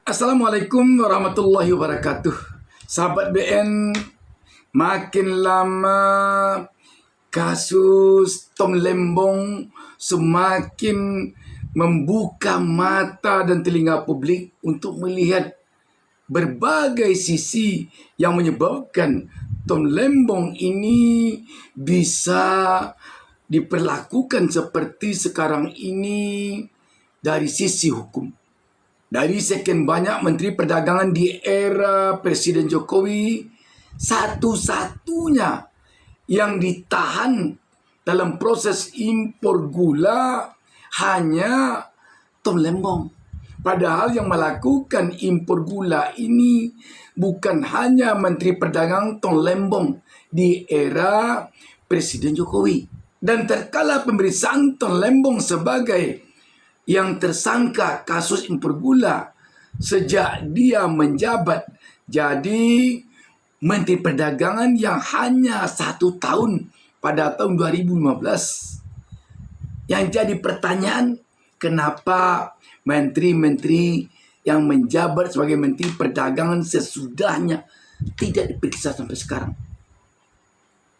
Assalamualaikum warahmatullahi wabarakatuh. Sahabat BN, makin lama kasus Tom Lembong semakin membuka mata dan telinga publik untuk melihat berbagai sisi yang menyebabkan Tom Lembong ini bisa diperlakukan seperti sekarang ini dari sisi hukum. Dari sekian banyak Menteri Perdagangan di era Presiden Jokowi, satu-satunya yang ditahan dalam proses impor gula hanya Tom Lembong. Padahal yang melakukan impor gula ini bukan hanya Menteri Perdagangan Tom Lembong di era Presiden Jokowi. Dan terkala pemeriksaan Tom Lembong sebagai yang tersangka kasus impor gula sejak dia menjabat jadi Menteri Perdagangan yang hanya 1 tahun pada tahun 2015. Yang jadi pertanyaan, kenapa menteri-menteri yang menjabat sebagai Menteri Perdagangan sesudahnya tidak diperiksa sampai sekarang?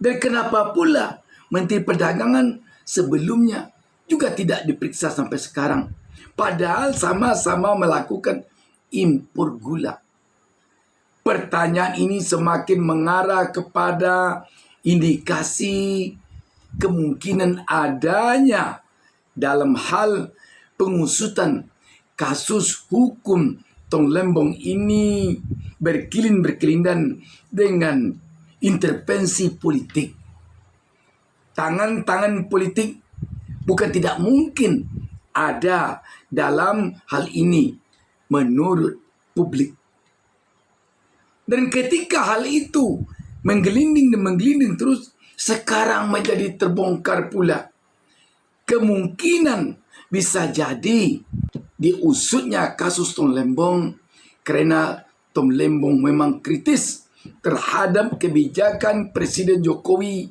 Dan kenapa pula Menteri Perdagangan sebelumnya juga tidak diperiksa sampai sekarang? Padahal sama-sama melakukan impor gula. Pertanyaan ini semakin mengarah kepada indikasi kemungkinan adanya dalam hal pengusutan kasus hukum Tom Lembong ini berkelindan dengan intervensi politik. Tangan-tangan politik bukan tidak mungkin ada dalam hal ini menurut publik. Dan ketika hal itu menggelinding terus, sekarang menjadi terbongkar pula. Kemungkinan bisa jadi diusutnya kasus Tom Lembong karena Tom Lembong memang kritis terhadap kebijakan Presiden Jokowi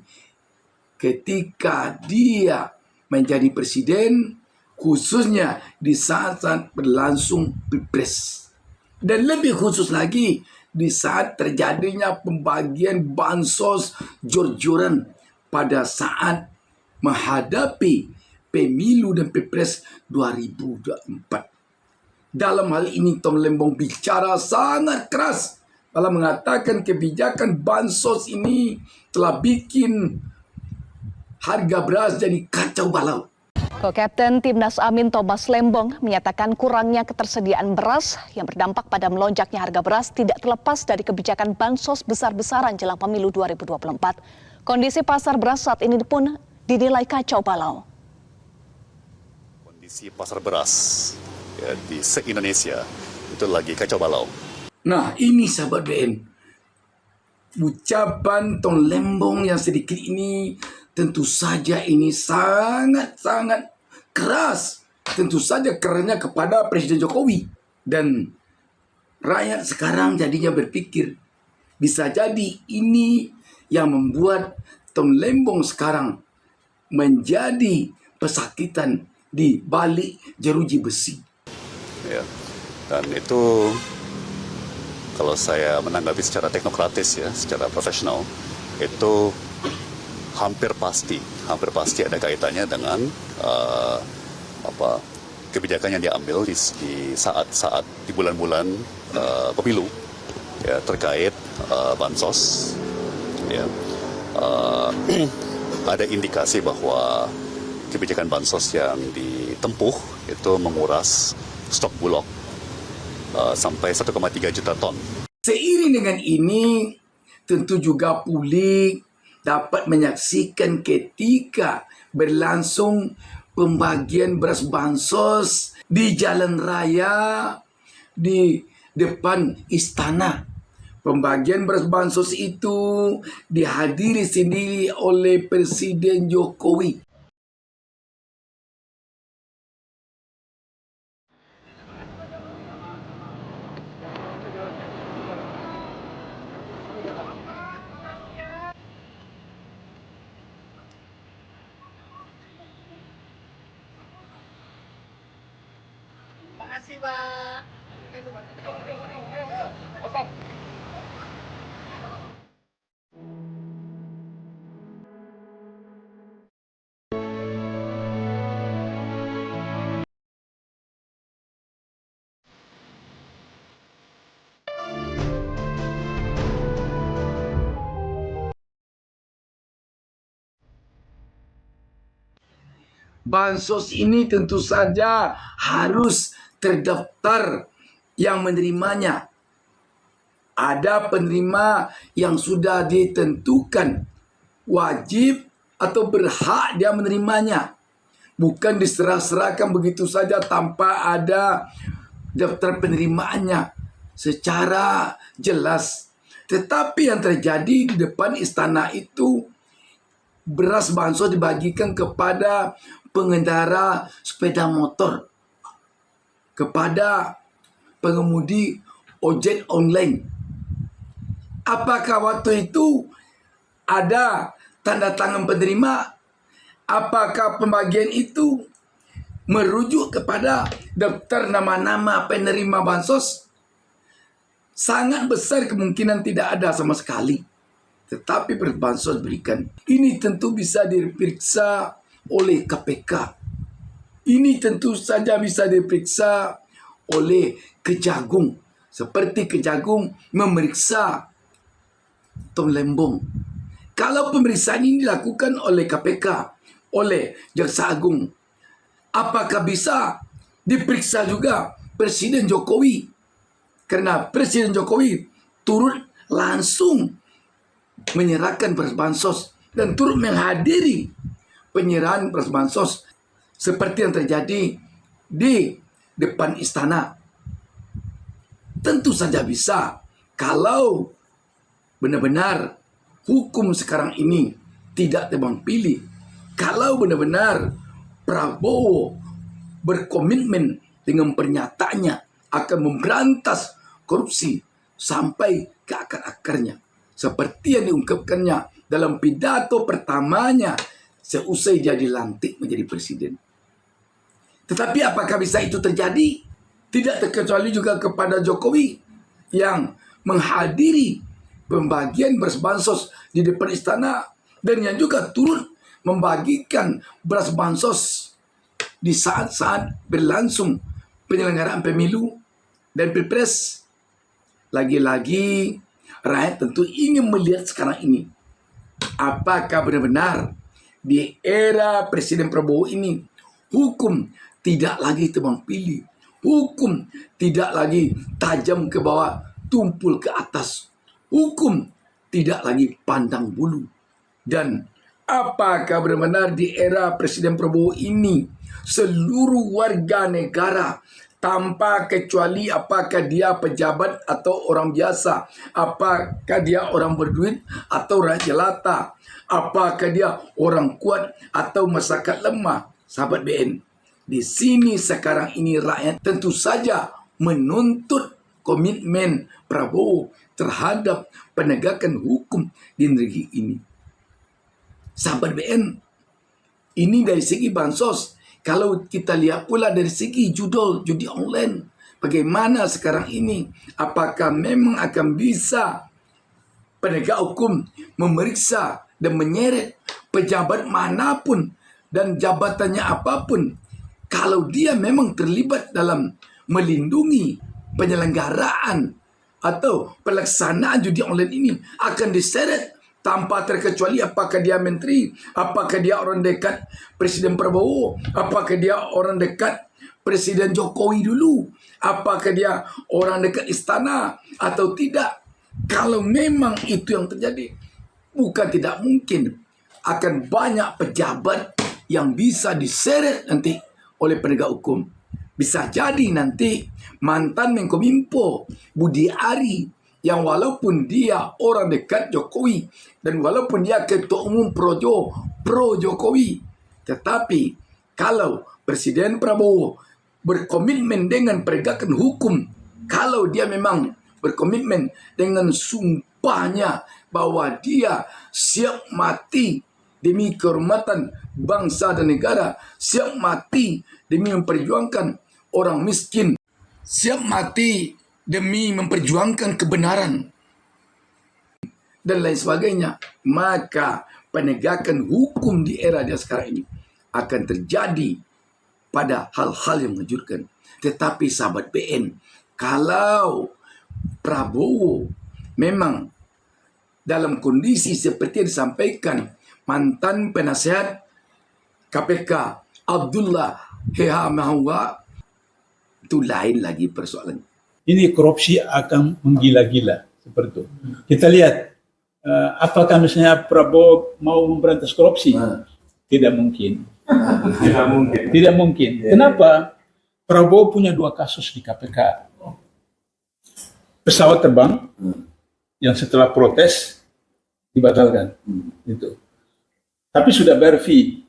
ketika dia menjadi presiden, khususnya di saat berlangsung Pilpres. Dan lebih khusus lagi, di saat terjadinya pembagian bansos jor-joran pada saat menghadapi pemilu dan Pilpres 2024. Dalam hal ini Tom Lembong bicara sangat keras dalam mengatakan kebijakan bansos ini telah bikin harga beras jadi kacau balau. Co-Kapten Timnas Amin Thomas Lembong menyatakan kurangnya ketersediaan beras yang berdampak pada melonjaknya harga beras tidak terlepas dari kebijakan bansos besar-besaran jelang pemilu 2024. Kondisi pasar beras saat ini pun dinilai kacau balau. Kondisi pasar beras ya, di se-Indonesia itu lagi kacau balau. Nah, ini sahabat BN. Ucapan Tom Lembong yang sedikit ini tentu saja ini sangat-sangat keras. Tentu saja kerennya kepada Presiden Jokowi. Dan rakyat sekarang jadinya berpikir, bisa jadi ini yang membuat Tom Lembong sekarang menjadi pesakitan di balik jeruji besi. Ya, dan itu kalau saya menanggapi secara teknokratis ya, secara profesional, itu hampir pasti ada kaitannya dengan kebijakan yang diambil di saat di bulan-bulan pemilu ya, terkait bansos. Ya, ada indikasi bahwa kebijakan bansos yang ditempuh itu menguras stok bulog sampai 1,3 juta ton. Seiring dengan ini, tentu juga publik dapat menyaksikan ketika berlangsung pembagian beras bansos di jalan raya di depan istana. Pembagian beras bansos itu dihadiri sendiri oleh Presiden Jokowi. Makasih, Pak. Bansos ini tentu saja harus terdaftar yang menerimanya. Ada penerima yang sudah ditentukan wajib atau berhak dia menerimanya. Bukan diserah-serahkan begitu saja tanpa ada daftar penerimaannya secara jelas. Tetapi yang terjadi di depan istana itu, beras bansos dibagikan kepada pengendara sepeda motor, kepada pengemudi ojek online. Apakah waktu itu ada tanda tangan penerima? Apakah pembagian itu merujuk kepada daftar nama-nama penerima bansos? Sangat besar kemungkinan tidak ada sama sekali. Tetapi bansos berikan. Ini tentu bisa diperiksa oleh KPK. Ini tentu saja bisa diperiksa oleh Kejagung. Seperti Kejagung memeriksa Tom Lembong. Kalau pemeriksaan ini dilakukan oleh KPK, oleh Jaksa Agung, apakah bisa diperiksa juga Presiden Jokowi? Karena Presiden Jokowi turut langsung menyerahkan beras bansos dan turut menghadiri penyerahan beras bansos seperti yang terjadi di depan istana. Tentu saja bisa kalau benar-benar hukum sekarang ini tidak tebang pilih. Kalau benar-benar Prabowo berkomitmen dengan pernyataannya akan memberantas korupsi sampai ke akar-akarnya, seperti yang diungkapkannya dalam pidato pertamanya seusai dia dilantik menjadi presiden. Tetapi apakah bisa itu terjadi? Tidak terkecuali juga kepada Jokowi yang menghadiri pembagian beras bansos di depan istana dan yang juga turut membagikan beras bansos di saat-saat berlangsung penyelenggaraan pemilu dan pilpres. Lagi-lagi rakyat tentu ingin melihat sekarang ini apakah benar-benar di era Presiden Prabowo ini hukum tidak lagi tebang pilih, hukum tidak lagi tajam ke bawah, tumpul ke atas, hukum tidak lagi pandang bulu. Dan apakah benar-benar di era Presiden Prabowo ini seluruh warga negara tanpa kecuali apakah dia pejabat atau orang biasa, apakah dia orang berduit atau rakyat jelata, apakah dia orang kuat atau masyarakat lemah, sahabat BN. Di sini sekarang ini rakyat tentu saja menuntut komitmen Prabowo terhadap penegakan hukum di negeri ini. Sahabat BN, ini dari segi bansos. Kalau kita lihat pula dari segi judi online, bagaimana sekarang ini? Apakah memang akan bisa penegak hukum memeriksa dan menyeret pejabat manapun dan jabatannya apapun, kalau dia memang terlibat dalam melindungi penyelenggaraan atau pelaksanaan judi online ini, akan diseret tanpa terkecuali apakah dia menteri, apakah dia orang dekat Presiden Prabowo, apakah dia orang dekat Presiden Jokowi dulu, apakah dia orang dekat istana atau tidak. Kalau memang itu yang terjadi, bukan tidak mungkin akan banyak pejabat yang bisa diseret nanti oleh penegak hukum. Bisa jadi nanti mantan Menkominfo Budi Ari, yang walaupun dia orang dekat Jokowi dan walaupun dia ketua umum pro Jokowi, tetapi kalau Presiden Prabowo berkomitmen dengan penegakan hukum, kalau dia memang berkomitmen dengan sumpahnya bahwa dia siap mati demi kehormatan bangsa dan negara, siap mati demi memperjuangkan orang miskin, siap mati demi memperjuangkan kebenaran dan lain sebagainya, maka penegakan hukum di era dia sekarang ini akan terjadi pada hal-hal yang mengejutkan. Tetapi sahabat PN, kalau Prabowo memang dalam kondisi seperti yang disampaikan mantan penasehat KPK Abdullah Heha Mahwa, itu lain lagi persoalan. Ini korupsi akan menggila-gila seperti itu. Kita lihat apakah misalnya Prabowo mau memberantas korupsi? Tidak mungkin. Tidak mungkin. Kenapa? Prabowo punya 2 kasus di KPK. Pesawat terbang yang setelah protes dibatalkan. Itu. Tapi sudah bayar fee.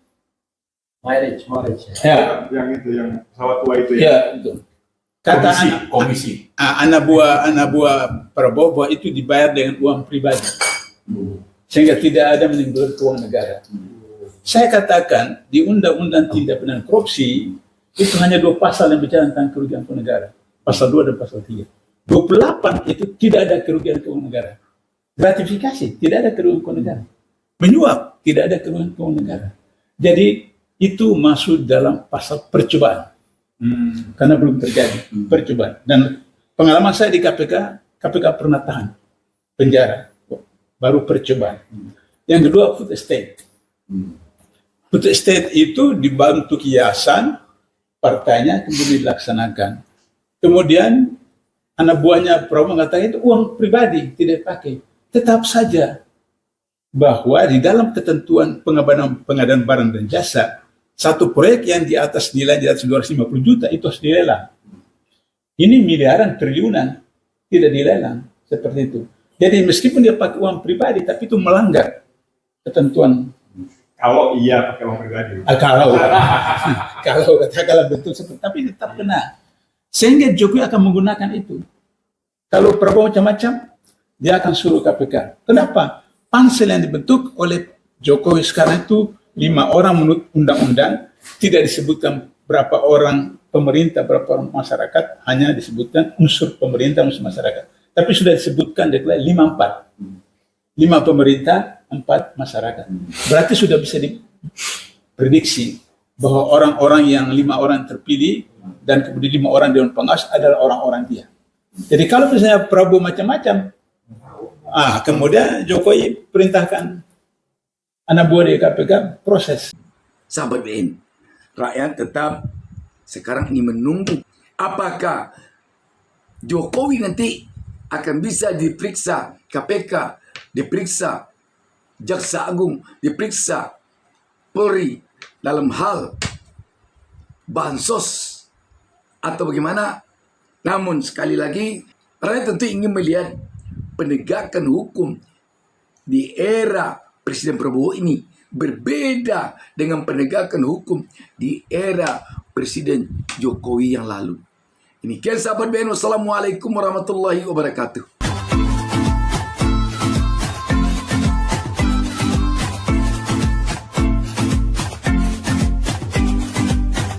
Marriage. Ya, yang pesawat tua itu ya itu. Kata komisi. anak buah Prabowo bahwa itu dibayar dengan uang pribadi, sehingga tidak ada menimbulkan keuangan negara. Saya katakan di Undang-Undang Tindak Pidana Korupsi itu hanya 2 pasal yang bicara tentang kerugian keuangan negara, pasal 2 dan pasal 3. 28 itu tidak ada kerugian keuangan negara. Gratifikasi tidak ada kerugian keuangan negara. Menyuap tidak ada kerugian keuangan negara. Jadi itu masuk dalam pasal percobaan. Karena belum terjadi percobaan. Dan pengalaman saya di KPK pernah tahan penjara, baru percobaan. Yang kedua food estate. Food estate itu dibantu yayasan, partainya kemudian dilaksanakan. Kemudian anak buahnya Prabowo mengatakan itu uang pribadi, tidak pakai. Tetap saja bahwa di dalam ketentuan pengadaan barang dan jasa, satu proyek yang di atas nilai di atas 250 juta itu harus dilelang. Ini miliaran, triliunan, tidak dilelang seperti itu. Jadi meskipun dia pakai uang pribadi, tapi itu melanggar ketentuan. Kalau iya pakai uang pribadi. Kalau katakanlah betul seperti, tapi tetap kena. Sehingga Jokowi akan menggunakan itu. Kalau Prabowo macam-macam, dia akan suruh KPK. Kenapa? Pansel yang dibentuk oleh Jokowi sekarang itu 5 orang menurut undang-undang, tidak disebutkan berapa orang pemerintah, berapa orang masyarakat, hanya disebutkan unsur pemerintah, unsur masyarakat. Tapi sudah disebutkan deklarasi 5-4. 5 pemerintah, 4 masyarakat. Berarti sudah bisa diprediksi bahwa orang-orang yang 5 orang terpilih dan kemudian 5 orang dewan pengawas adalah orang-orang dia. Jadi kalau misalnya Prabowo macam-macam, kemudian Jokowi perintahkan anak buah di KPK proses. Sahabat BN, rakyat tetap sekarang ini menunggu apakah Jokowi nanti akan bisa diperiksa KPK, diperiksa Jaksa Agung, diperiksa Polri dalam hal bansos atau bagaimana. Namun sekali lagi, rakyat tentu ingin melihat penegakan hukum di era Presiden Prabowo ini berbeda dengan penegakan hukum di era Presiden Jokowi yang lalu. Demikian sahabat BN, wassalamualaikum warahmatullahi wabarakatuh.